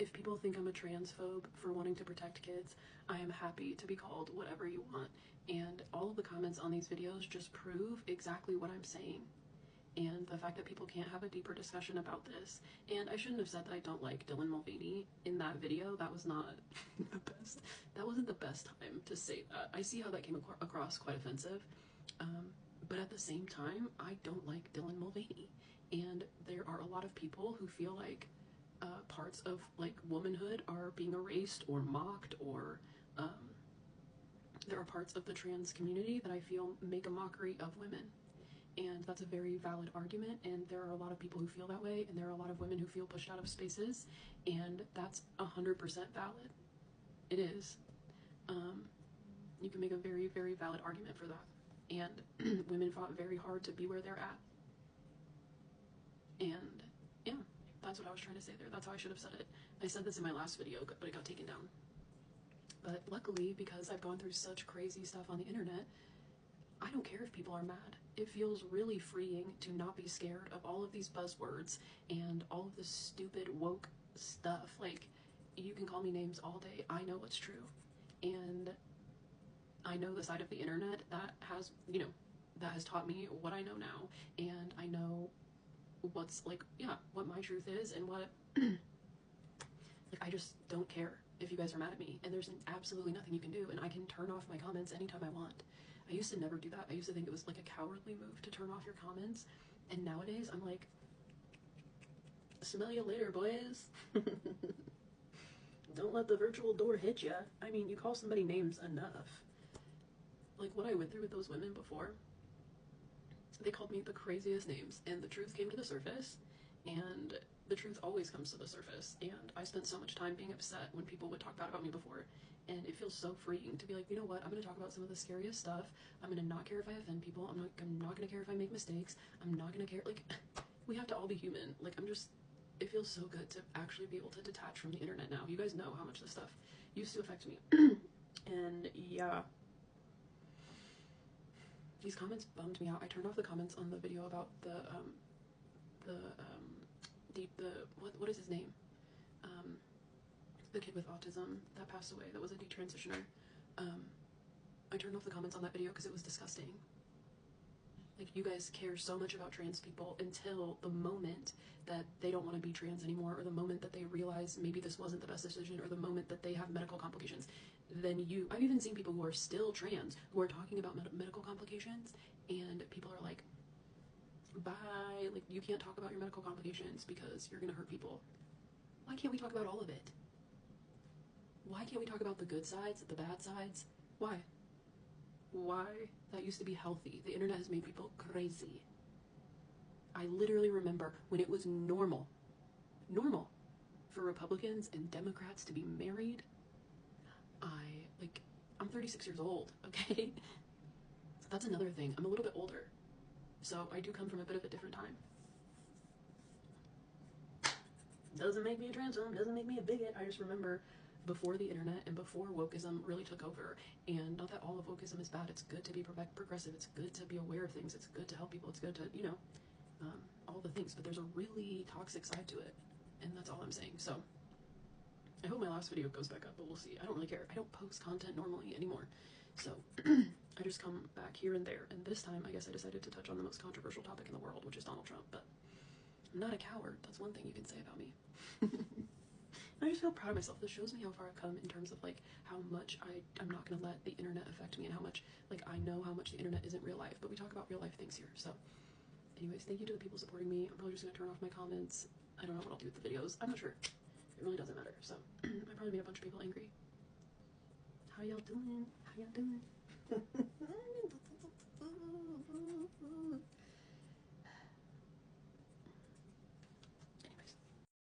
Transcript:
if people think I'm a transphobe for wanting to protect kids, I am happy to be called whatever you want. And all of the comments on these videos just prove exactly what I'm saying. And the fact that people can't have a deeper discussion about this. And I shouldn't have said that I don't like Dylan Mulvaney in that video. That was not the best. That wasn't the best time to say that. I see how that came across quite offensive. But at the same time, I don't like Dylan Mulvaney. And there are a lot of people who feel like parts of like womanhood are being erased or mocked, or there are parts of the trans community that I feel make a mockery of women. And that's a very valid argument, and there are a lot of people who feel that way, and there are a lot of women who feel pushed out of spaces, and that's 100% valid. It is. You can make a very, very valid argument for that. And women fought very hard to be where they're at. And yeah, that's what I was trying to say there. That's how I should have said it. I said this in my last video, but it got taken down. But luckily, because I've gone through such crazy stuff on the internet, I don't care if people are mad. It feels really freeing to not be scared of all of these buzzwords and all of this stupid woke stuff. Like, you can call me names all day. I know what's true. And I know the side of the internet that has, you know, that has taught me what I know now. And I know what's, like, yeah, what my truth is, and what, like, I just don't care if you guys are mad at me. And there's absolutely nothing you can do. And I can turn off my comments anytime I want. I used to never do that. I used to think it was like a cowardly move to turn off your comments. And nowadays, I'm like, smell you later, boys. Don't let the virtual door hit ya. I mean, you call somebody names enough. Like, what I went through with those women before, they called me the craziest names, and the truth came to the surface, and the truth always comes to the surface. And I spent so much time being upset when people would talk bad about me before, and it feels so freeing to be like, you know what, I'm going to talk about some of the scariest stuff. I'm going to not care if I offend people. I'm not going to care if I make mistakes. I'm not going to care. Like, we have to all be human. Like, it feels so good to actually be able to detach from the internet now. You guys know how much this stuff used to affect me. And yeah, these comments bummed me out. I turned off the comments on the video about what is his name? The kid with autism that passed away, that was a detransitioner. I turned off the comments on that video because it was disgusting. Like, you guys care so much about trans people until the moment that they don't want to be trans anymore, or the moment that they realize maybe this wasn't the best decision, or the moment that they have medical complications. Then I've even seen people who are still trans who are talking about medical complications, and people are like, bye, like, you can't talk about your medical complications because you're gonna hurt people. Why can't we talk about all of it? Why can't we talk about the good sides, the bad sides? Why? Why? That used to be healthy. The internet has made people crazy. I literally remember when it was normal for Republicans and Democrats to be married. I'm 36 years old, okay? That's another thing. I'm a little bit older, so I do come from a bit of a different time. Doesn't make me a transphobe, doesn't make me a bigot. I just remember before the internet and before wokeism really took over, and not that all of wokeism is bad. It's good to be progressive. It's good to be aware of things. It's good to help people. It's good to, you know, all the things. But there's a really toxic side to it, and that's all I'm saying. So I hope my last video goes back up, but we'll see. I don't really care. I don't post content normally anymore, so I just come back here and there. And this time, I guess I decided to touch on the most controversial topic in the world, which is Donald Trump. But I'm not a coward. That's one thing you can say about me. I just feel proud of myself. This shows me how far I've come in terms of, like, how much I'm not going to let the internet affect me, and how much, like, I know how much the internet isn't real life, but we talk about real life things here. So anyways, thank you to the people supporting me. I'm probably just going to turn off my comments. I don't know what I'll do with the videos. I'm not sure. It really doesn't matter. So I probably made a bunch of people angry. How y'all doing? How y'all doing?